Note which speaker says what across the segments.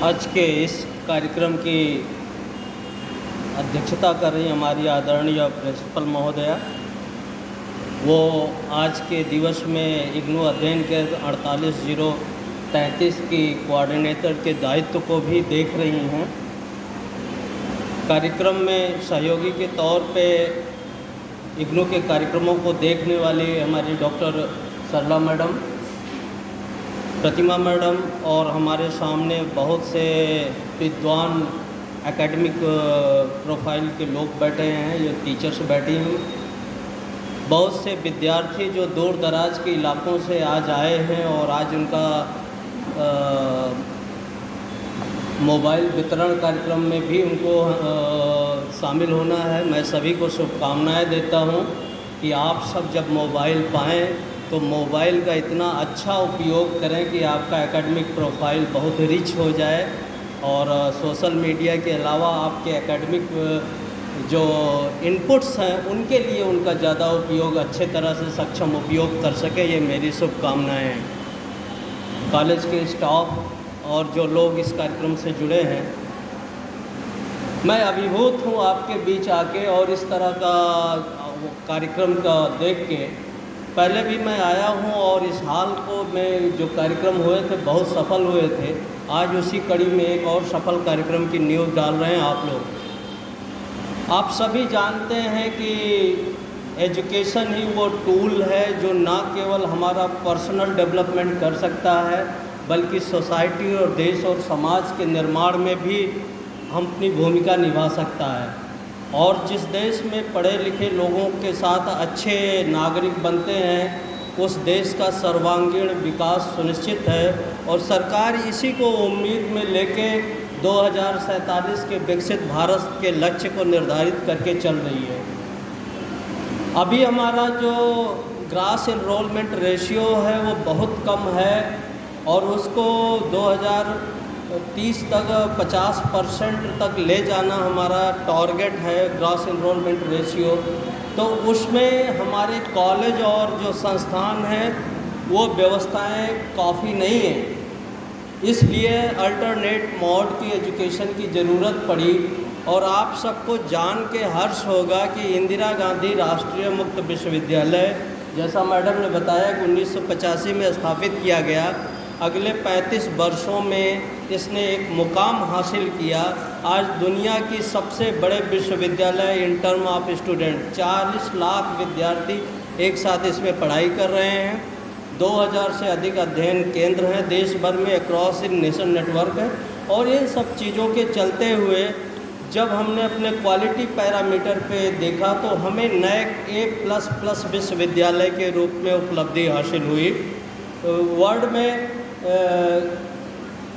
Speaker 1: आज के इस कार्यक्रम की अध्यक्षता कर रही हमारी आदरणीय प्रिंसिपल महोदया। वो आज के दिवस में इग्नू अध्ययन के 48-0-33 की कोऑर्डिनेटर के दायित्व को भी देख रही हैं। कार्यक्रम में सहयोगी के तौर पे इग्नू के कार्यक्रमों को देखने वाली हमारी डॉक्टर सरला मैडम, प्रतिमा मैडम और हमारे सामने बहुत से विद्वान एकेडमिक प्रोफाइल के लोग बैठे हैं, ये टीचर्स बैठी हैं। बहुत से विद्यार्थी जो दूर दराज के इलाकों से आज आए हैं और आज उनका मोबाइल वितरण कार्यक्रम में भी उनको शामिल होना है। मैं सभी को शुभकामनाएं देता हूं कि आप सब जब मोबाइल पाएँ तो मोबाइल का इतना अच्छा उपयोग करें कि आपका एकेडमिक प्रोफाइल बहुत रिच हो जाए और सोशल मीडिया के अलावा आपके एकेडमिक जो इनपुट्स हैं उनके लिए उनका ज़्यादा उपयोग अच्छे तरह से सक्षम उपयोग कर सके, ये मेरी शुभकामनाएं हैं। कॉलेज के स्टाफ और जो लोग इस कार्यक्रम से जुड़े हैं, मैं अभिभूत हूँ आपके बीच आके और इस तरह का कार्यक्रम का देख के। पहले भी मैं आया हूँ और इस हाल को में जो कार्यक्रम हुए थे बहुत सफल हुए थे। आज उसी कड़ी में एक और सफल कार्यक्रम की नींव डाल रहे हैं आप लोग। आप सभी जानते हैं कि एजुकेशन ही वो टूल है जो ना केवल हमारा पर्सनल डेवलपमेंट कर सकता है बल्कि सोसाइटी और देश और समाज के निर्माण में भी हम अपनी भूमिका निभा सकता है। और जिस देश में पढ़े लिखे लोगों के साथ अच्छे नागरिक बनते हैं उस देश का सर्वांगीण विकास सुनिश्चित है और सरकार इसी को उम्मीद में लेके 2047 के विकसित भारत के लक्ष्य को निर्धारित करके चल रही है। अभी हमारा जो ग्रास एनरोलमेंट रेशियो है वो बहुत कम है और उसको 2030 तक 50% तक ले जाना हमारा टारगेट है, ग्रॉस एनरोलमेंट रेशियो। तो उसमें हमारे कॉलेज और जो संस्थान हैं वो व्यवस्थाएं काफ़ी नहीं हैं, इसलिए अल्टरनेट मोड की एजुकेशन की ज़रूरत पड़ी। और आप सबको जान के हर्ष होगा कि इंदिरा गांधी राष्ट्रीय मुक्त विश्वविद्यालय, जैसा मैडम ने बताया कि 1985 में स्थापित किया गया, अगले 35 वर्षों में इसने एक मुकाम हासिल किया। आज दुनिया की सबसे बड़े विश्वविद्यालय in term of student 40 lakh विद्यार्थी एक साथ इसमें पढ़ाई कर रहे हैं। 2000 से अधिक अध्ययन केंद्र हैं देश भर में, अक्रॉस इन नेशन नेटवर्क है। और इन सब चीज़ों के चलते हुए जब हमने अपने क्वालिटी पैरामीटर पे देखा तो हमें NAAC A++ विश्वविद्यालय के रूप में उपलब्धि हासिल हुई। वर्ल्ड में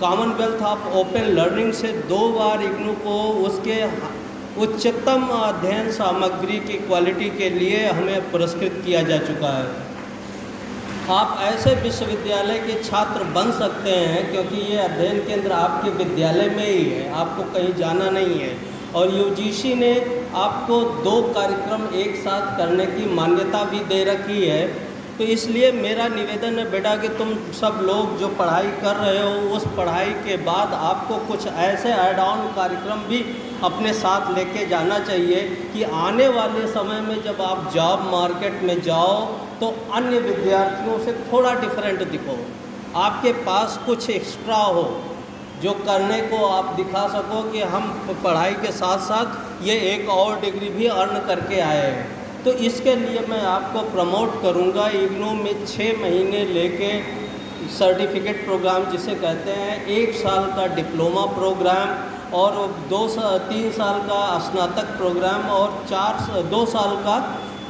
Speaker 1: कॉमनवेल्थ ऑफ ओपन लर्निंग से 2 बार इग्नू को उसके उच्चतम अध्ययन सामग्री की क्वालिटी के लिए हमें पुरस्कृत किया जा चुका है। आप ऐसे विश्वविद्यालय के छात्र बन सकते हैं क्योंकि ये अध्ययन केंद्र आपके विद्यालय में ही है, आपको कहीं जाना नहीं है। और UGC ने आपको 2 कार्यक्रम एक साथ करने की मान्यता भी दे रखी है। तो इसलिए मेरा निवेदन है बेटा कि तुम सब लोग जो पढ़ाई कर रहे हो उस पढ़ाई के बाद आपको कुछ ऐसे ऐड ऑन कार्यक्रम भी अपने साथ लेके जाना चाहिए कि आने वाले समय में जब आप जॉब मार्केट में जाओ तो अन्य विद्यार्थियों से थोड़ा डिफरेंट दिखो, आपके पास कुछ एक्स्ट्रा हो जो करने को आप दिखा सको कि हम पढ़ाई के साथ साथ ये एक और डिग्री भी अर्न करके आए हैं। तो इसके लिए मैं आपको प्रमोट करूंगा। इग्नू में 6 महीने लेके सर्टिफिकेट प्रोग्राम जिसे कहते हैं, 1 साल का डिप्लोमा प्रोग्राम और 3 साल का स्नातक प्रोग्राम और 2 साल का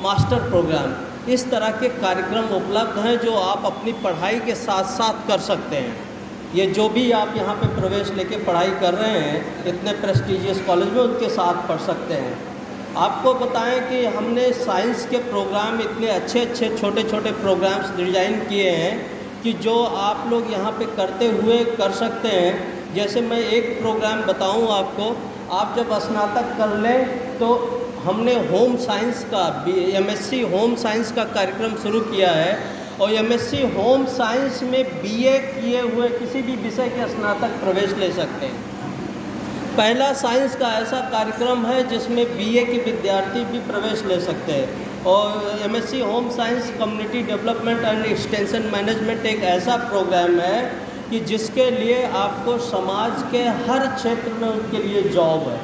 Speaker 1: मास्टर प्रोग्राम, इस तरह के कार्यक्रम उपलब्ध हैं जो आप अपनी पढ़ाई के साथ साथ कर सकते हैं। ये जो भी आप यहाँ पे प्रवेश लेके पढ़ाई कर रहे हैं इतने प्रेस्टिजियस कॉलेज में, उनके साथ पढ़ सकते हैं। आपको बताएं कि हमने साइंस के प्रोग्राम इतने अच्छे छोटे छोटे प्रोग्राम्स डिज़ाइन किए हैं कि जो आप लोग यहाँ पे करते हुए कर सकते हैं। जैसे मैं एक प्रोग्राम बताऊँ आपको, आप जब स्नातक कर लें तो हमने होम साइंस का MSc होम साइंस का कार्यक्रम शुरू किया है और एमएससी होम साइंस में बीए किए हुए किसी भी विषय के स्नातक प्रवेश ले सकते हैं। पहला साइंस का ऐसा कार्यक्रम है जिसमें बीए के विद्यार्थी भी प्रवेश ले सकते हैं। और MSc home science community development and extension management एक ऐसा प्रोग्राम है कि जिसके लिए आपको समाज के हर क्षेत्र में उनके लिए जॉब है।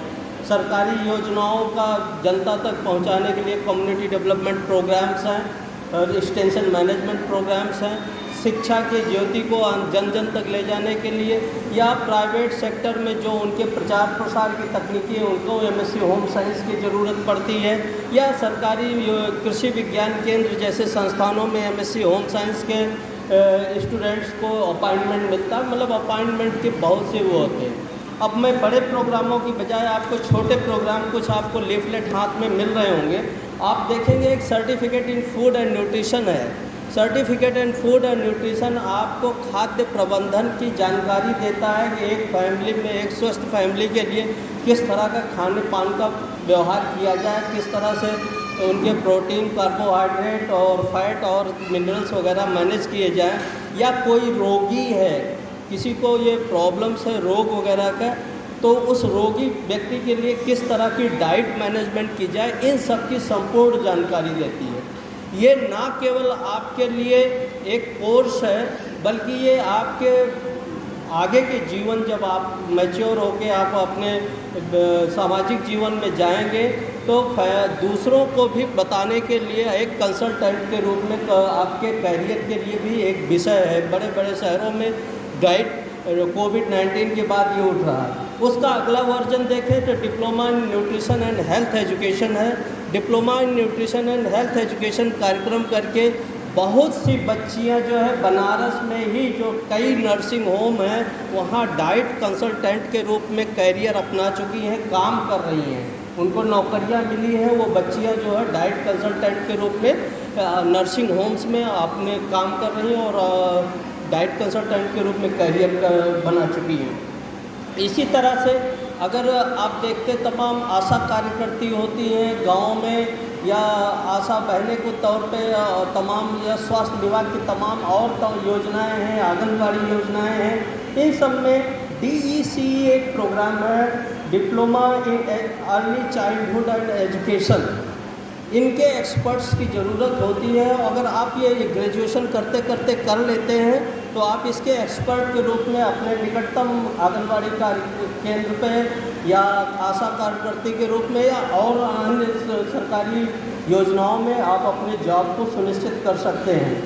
Speaker 1: सरकारी योजनाओं का जनता तक पहुंचाने के लिए कम्युनिटी डेवलपमेंट प्रोग्राम्स हैं और एक्सटेंशन मैनेजमेंट प्रोग्राम्स हैं। शिक्षा की ज्योति को जन जन तक ले जाने के लिए या प्राइवेट सेक्टर में जो उनके प्रचार प्रसार की तकनीकी है उनको एमएससी होम साइंस की ज़रूरत पड़ती है, या सरकारी कृषि विज्ञान केंद्र जैसे संस्थानों में एमएससी होम साइंस के स्टूडेंट्स को अपॉइंटमेंट मिलता है। मतलब अपॉइंटमेंट के बहुत से वो होते हैं। अब मैं बड़े प्रोग्रामों की बजाय आपको छोटे प्रोग्राम कुछ आपको लीफलेट हाथ में मिल रहे होंगे। आप देखेंगे एक certificate in food and nutrition है। Certificate in food and nutrition आपको खाद्य प्रबंधन की जानकारी देता है कि एक फैमिली में, एक स्वस्थ फैमिली के लिए किस तरह का खाने पान का व्यवहार किया जाए, किस तरह से उनके प्रोटीन, कार्बोहाइड्रेट और फैट और मिनरल्स वगैरह मैनेज किए जाएं। या कोई रोगी है, किसी को ये प्रॉब्लम्स है रोग वगैरह का, तो उस रोगी व्यक्ति के लिए किस तरह की डाइट मैनेजमेंट की जाए, इन सब की संपूर्ण जानकारी देती है। ये ना केवल आपके लिए एक कोर्स है, बल्कि ये आपके आगे के जीवन, जब आप मैच्योर होके आप अपने सामाजिक जीवन में जाएंगे तो दूसरों को भी बताने के लिए एक कंसल्टेंट के रूप में आपके कैरियर के लिए भी एक विषय है। बड़े बड़े शहरों में डाइट कोविड-19 के बाद ये उठ रहा है। उसका अगला वर्जन देखें तो diploma in nutrition and health education है। Diploma in nutrition and health education कार्यक्रम करके बहुत सी बच्चियां जो है बनारस में ही जो कई नर्सिंग होम हैं वहाँ डाइट कंसल्टेंट के रूप में कैरियर अपना चुकी हैं, काम कर रही हैं, उनको नौकरियां मिली हैं। वो बच्चियां जो है डाइट कंसल्टेंट के रूप में नर्सिंग होम्स में अपने काम कर रही हैं और डाइट कंसल्टेंट के रूप में कैरियर बना चुकी हैं। इसी तरह से अगर आप देखते तमाम आशा कार्यकर्ती होती हैं गाँव में, या आशा बहने के तौर पे तमाम, या स्वास्थ्य विभाग की तमाम और योजनाएं हैं, आंगनबाड़ी योजनाएं हैं, इन सब में DEC एक प्रोग्राम है, diploma in early childhood and education. इनके एक्सपर्ट्स की ज़रूरत होती है। अगर आप ये ग्रेजुएशन करते करते कर लेते हैं तो आप इसके एक्सपर्ट के रूप में अपने निकटतम आंगनबाड़ी कार्य केंद्र पे या आशा कार्यकर्ती के रूप में या और अन्य सरकारी योजनाओं में आप अपने जॉब को सुनिश्चित कर सकते हैं।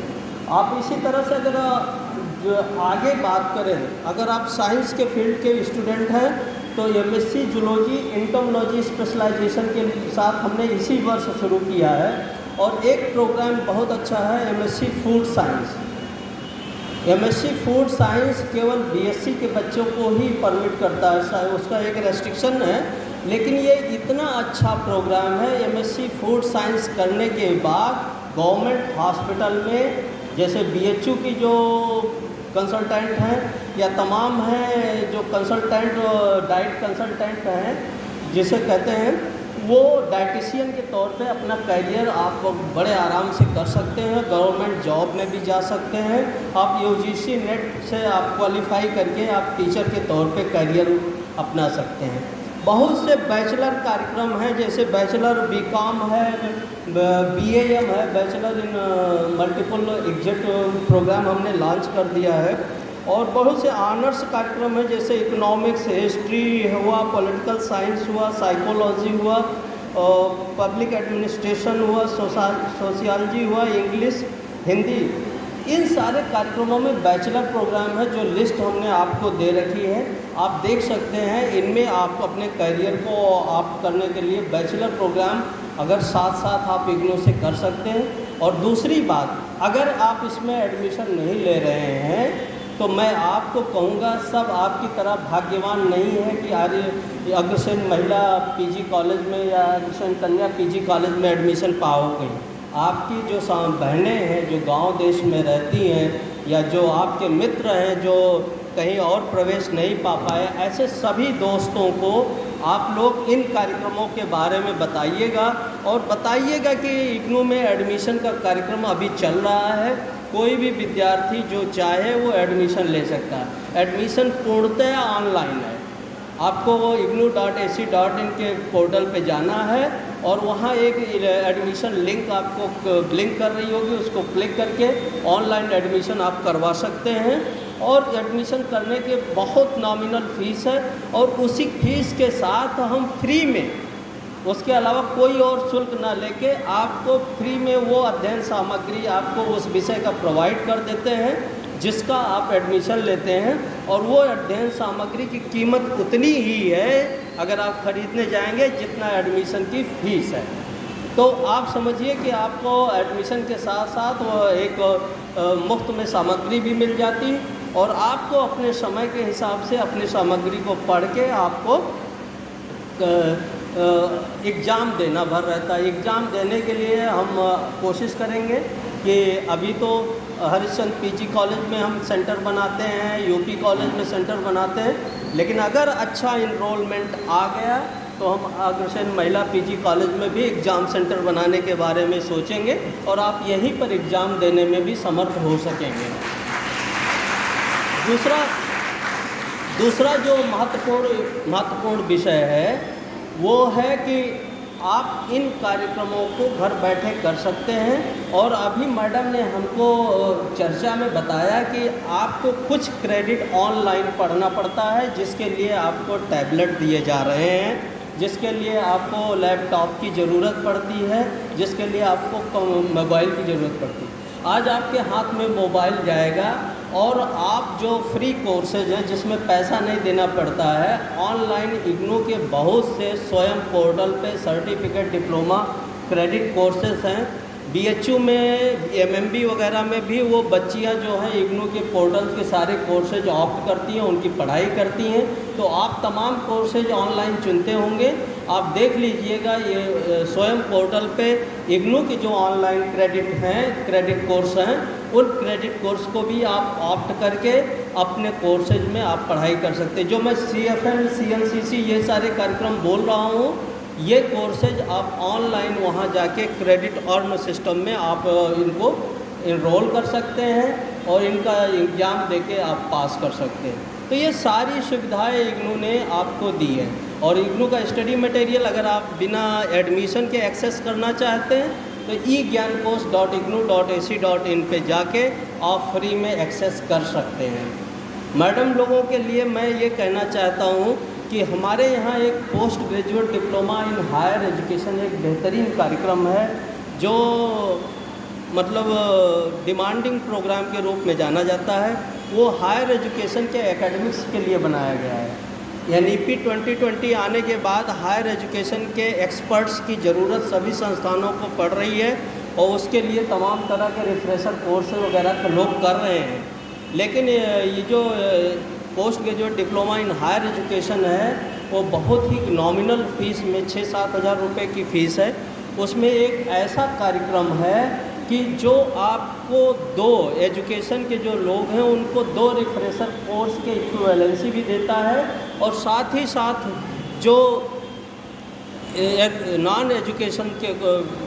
Speaker 1: आप इसी तरह से अगर जो आगे बात करें, अगर आप साइंस के फील्ड के स्टूडेंट हैं तो एमएससी जूलॉजी एंटोमोलॉजी स्पेशलाइजेशन के साथ हमने इसी वर्ष शुरू किया है। और एक प्रोग्राम बहुत अच्छा है MSc food science. MSc food science केवल बीएससी के बच्चों को ही परमिट करता है, उसका एक रेस्ट्रिक्शन है, लेकिन ये इतना अच्छा प्रोग्राम है। एमएससी फूड साइंस करने के बाद गवर्नमेंट हॉस्पिटल में जैसे बीएचयू की जो कंसल्टेंट हैं या तमाम हैं जो कंसल्टेंट डाइट कंसल्टेंट हैं जिसे कहते हैं, वो डाइटिशियन के तौर पे अपना कैरियर आप बड़े आराम से कर सकते हैं। गवर्नमेंट जॉब में भी जा सकते हैं। आप यूजीसी नेट से आप क्वालिफाई करके आप टीचर के तौर पे कैरियर अपना सकते हैं। बहुत से बैचलर कार्यक्रम हैं, जैसे बैचलर बीकॉम है, BAM है, bachelor in multiple exit program हमने लॉन्च कर दिया है। और बहुत से ऑनर्स कार्यक्रम हैं, जैसे इकोनॉमिक्स, हिस्ट्री हुआ, पॉलिटिकल साइंस हुआ, साइकोलॉजी हुआ, पब्लिक एडमिनिस्ट्रेशन हुआ, सोशियोलॉजी हुआ, इंग्लिश, हिंदी। इन सारे कार्यक्रमों में बैचलर प्रोग्राम है जो लिस्ट हमने आपको दे रखी है, आप देख सकते हैं। इनमें आप अपने करियर को आप करने के लिए बैचलर प्रोग्राम अगर साथ साथ आप इग्नू से कर सकते हैं। और दूसरी बात, अगर आप इसमें एडमिशन नहीं ले रहे हैं तो मैं आपको कहूँगा सब आपकी तरह भाग्यवान नहीं है कि आज अग्रसेन महिला PG कॉलेज में या अग्रसेन कन्या PG कॉलेज में एडमिशन पाओगे। आपकी जो बहनें हैं जो गांव देश में रहती हैं, या जो आपके मित्र हैं जो कहीं और प्रवेश नहीं पा पाए, ऐसे सभी दोस्तों को आप लोग इन कार्यक्रमों के बारे में बताइएगा और बताइएगा कि इग्नू में एडमिशन का कार्यक्रम अभी चल रहा है। कोई भी विद्यार्थी जो चाहे वो एडमिशन ले सकता है। एडमिशन पूर्णतः ऑनलाइन है। आपको वो ignou.ac.in के पोर्टल पे जाना है और वहाँ एक एडमिशन लिंक आपको लिंक कर रही होगी, उसको क्लिक करके ऑनलाइन एडमिशन आप करवा सकते हैं। और एडमिशन करने के बहुत नॉमिनल फ़ीस है और उसी फीस के साथ हम फ्री में, उसके अलावा कोई और शुल्क ना लेके आपको फ्री में वो अध्ययन सामग्री आपको उस विषय का प्रोवाइड कर देते हैं जिसका आप एडमिशन लेते हैं। और वो अध्ययन सामग्री की कीमत उतनी ही है अगर आप खरीदने जाएंगे जितना एडमिशन की फ़ीस है। तो आप समझिए कि आपको एडमिशन के साथ साथ वो एक मुफ्त में सामग्री भी मिल जाती और आपको अपने समय के हिसाब से अपनी सामग्री को पढ़ के आपको एग्ज़ाम देना भर रहता है। एग्ज़ाम देने के लिए हम कोशिश करेंगे कि अभी तो हरिश्चंद्र पीजी कॉलेज में हम सेंटर बनाते हैं, यूपी कॉलेज में सेंटर बनाते हैं, लेकिन अगर अच्छा इनरोलमेंट आ गया तो हम अग्रसेन महिला पीजी कॉलेज में भी एग्ज़ाम सेंटर बनाने के बारे में सोचेंगे और आप यहीं पर एग्ज़ाम देने में भी समर्थ हो सकेंगे। दूसरा जो महत्वपूर्ण विषय है वो है कि आप इन कार्यक्रमों को घर बैठे कर सकते हैं। और अभी मैडम ने हमको चर्चा में बताया कि आपको कुछ क्रेडिट ऑनलाइन पढ़ना पड़ता है, जिसके लिए आपको टैबलेट दिए जा रहे हैं, जिसके लिए आपको लैपटॉप की ज़रूरत पड़ती है, जिसके लिए आपको मोबाइल की ज़रूरत पड़ती है। आज आपके हाथ में मोबाइल जाएगा और आप जो फ्री कोर्सेज हैं जिसमें पैसा नहीं देना पड़ता है, ऑनलाइन इग्नू के बहुत से स्वयं पोर्टल पे सर्टिफिकेट डिप्लोमा क्रेडिट कोर्सेज हैं। बीएचयू में एमएमबी वगैरह में भी वो बच्चियां जो हैं इग्नू के पोर्टल के सारे कोर्सेज ऑप्ट करती हैं, उनकी पढ़ाई करती हैं। तो आप तमाम कोर्सेज ऑनलाइन चुनते होंगे। आप देख लीजिएगा ये स्वयं पोर्टल पे इग्नू के जो ऑनलाइन क्रेडिट कोर्स हैं, उन क्रेडिट कोर्स को भी आप ऑप्ट करके अपने कोर्सेज में आप पढ़ाई कर सकते हैं। जो मैं CFL CNCC ये सारे कार्यक्रम बोल रहा हूँ, ये कोर्सेज आप ऑनलाइन वहाँ जाके क्रेडिट अर्न सिस्टम में आप इनको इनरोल कर सकते हैं और इनका एग्ज़ाम देके आप पास कर सकते हैं। तो ये सारी सुविधाएं इग्नू ने आपको दी है। और इग्नू का स्टडी मटेरियल अगर आप बिना एडमिशन के एक्सेस करना चाहते हैं तो eGyanKosh.ignou.ac.in पे जाके आप फ्री में एक्सेस कर सकते हैं। मैडम लोगों के लिए मैं ये कहना चाहता हूँ कि हमारे यहाँ एक post graduate diploma in higher education एक बेहतरीन कार्यक्रम है जो मतलब डिमांडिंग प्रोग्राम के रूप में जाना जाता है। वो हायर एजुकेशन के एकेडमिक्स के लिए बनाया गया है। NEP 2020 आने के बाद हायर एजुकेशन के एक्सपर्ट्स की ज़रूरत सभी संस्थानों को पड़ रही है और उसके लिए तमाम तरह के रिफ्रेशर कोर्स वगैरह लोग कर रहे हैं। लेकिन ये जो post graduate diploma in higher education है वो बहुत ही नॉमिनल फ़ीस में 6-7 हज़ार रुपये की फ़ीस है। उसमें एक ऐसा कार्यक्रम है कि जो आपको 2 एजुकेशन के जो लोग हैं उनको 2 रिफ्रेशर कोर्स के इक्विवेलेंसी भी देता है और साथ ही साथ जो नॉन एजुकेशन के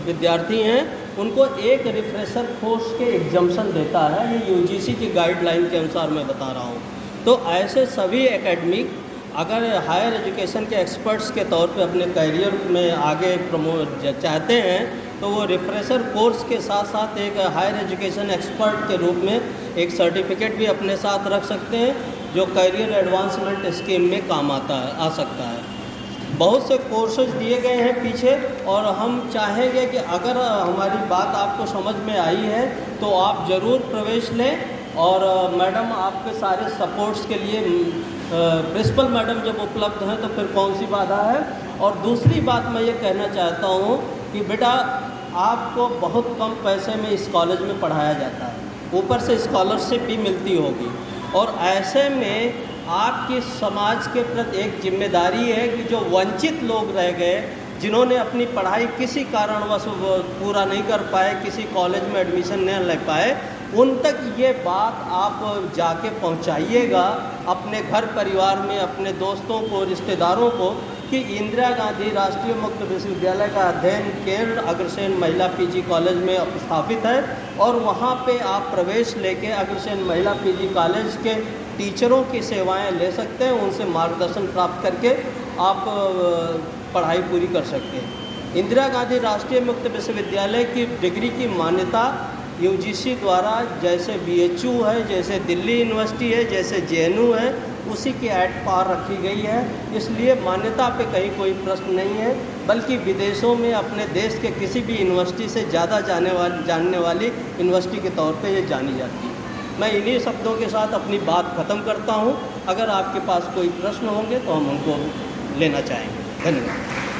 Speaker 1: विद्यार्थी हैं उनको एक रिफ्रेशर कोर्स के एग्जाम्शन देता है। ये UGC की गाइडलाइन के अनुसार मैं बता रहा हूँ। तो ऐसे सभी एकेडमिक अगर हायर एजुकेशन के एक्सपर्ट्स के तौर पे अपने करियर में आगे प्रमोट चाहते हैं तो वो रिफ्रेशर कोर्स के साथ साथ एक हायर एजुकेशन एक्सपर्ट के रूप में एक सर्टिफिकेट भी अपने साथ रख सकते हैं जो करियर एडवांसमेंट स्कीम में काम आ सकता है। बहुत से कोर्सेज दिए गए हैं पीछे और हम चाहेंगे कि अगर हमारी बात आपको समझ में आई है तो आप ज़रूर प्रवेश लें। और मैडम आपके सारे सपोर्ट्स के लिए प्रिंसिपल मैडम जब उपलब्ध हैं तो फिर कौन सी बाधा है। और दूसरी बात मैं ये कहना चाहता हूँ कि बेटा आपको बहुत कम पैसे में इस कॉलेज में पढ़ाया जाता है, ऊपर से स्कॉलरशिप भी मिलती होगी और ऐसे में आपकी समाज के प्रति एक जिम्मेदारी है कि जो वंचित लोग रह गए, जिन्होंने अपनी पढ़ाई किसी कारणवश पूरा नहीं कर पाए, किसी कॉलेज में एडमिशन नहीं ले पाए, उन तक ये बात आप जाके पहुंचाइएगा अपने घर परिवार में, अपने दोस्तों को, रिश्तेदारों को, कि इंदिरा गांधी राष्ट्रीय मुक्त विश्वविद्यालय का अध्ययन केंद्र अग्रसेन महिला पीजी कॉलेज में स्थापित है और वहाँ पे आप प्रवेश लेके अग्रसेन महिला पीजी कॉलेज के टीचरों की सेवाएं ले सकते हैं, उनसे मार्गदर्शन प्राप्त करके आप पढ़ाई पूरी कर सकते हैं। इंदिरा गांधी राष्ट्रीय मुक्त विश्वविद्यालय की डिग्री की मान्यता यूजीसी द्वारा जैसे बीएचयू है, जैसे दिल्ली यूनिवर्सिटी है, जैसे जेएनयू है, उसी की एट पार रखी गई है। इसलिए मान्यता पे कहीं कोई प्रश्न नहीं है, बल्कि विदेशों में अपने देश के किसी भी यूनिवर्सिटी से ज़्यादा जानने वाली यूनिवर्सिटी के तौर पे ये जानी जाती है। मैं इन्हीं शब्दों के साथ अपनी बात ख़त्म करता हूँ। अगर आपके पास कोई प्रश्न होंगे तो हम उनको लेना चाहेंगे। धन्यवाद।